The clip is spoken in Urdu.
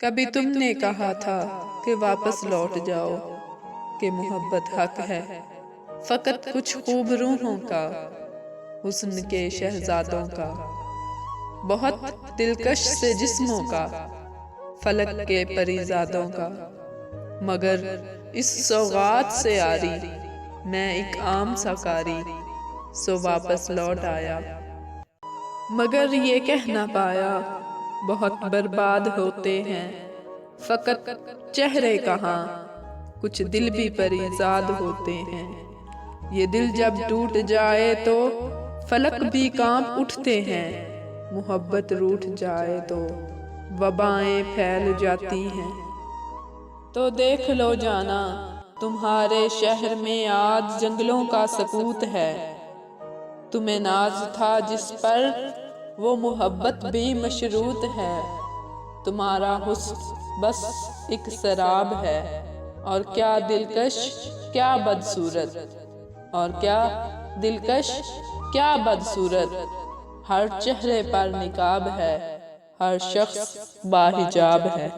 کبھی تم نے کہا تھا کہ واپس لوٹ جاؤ، کہ محبت حق ہے، فقط کچھ خوب روحوں کا، حسن کے شہزادوں کا، بہت دلکش سے جسموں کا، فلک کے پریزادوں کا، مگر اس سوغات سے آری میں ایک عام سا کاری، سو واپس لوٹ آیا۔ مگر یہ کہہ نہ پایا بہت برباد ہوتے ہیں، فقط چہرے کہاں کچھ دل بھی پریزاد ہوتے ہیں۔ یہ دل جب ٹوٹ جائے تو فلک بھی کانپ اٹھتے ہیں، محبت روٹھ جائے تو وبائیں پھیل جاتی ہیں۔ تو دیکھ لو جانا تمہارے شہر میں آج جنگلوں کا سکوت ہے، تمہیں ناز تھا جس پر وہ محبت بھی مشروط ہے، تمہارا حسن بس ایک سراب ہے، اور کیا دلکش کیا بدصورت، اور کیا دلکش کیا بدصورت، ہر چہرے پر نقاب ہے، ہر شخص باحجاب ہے۔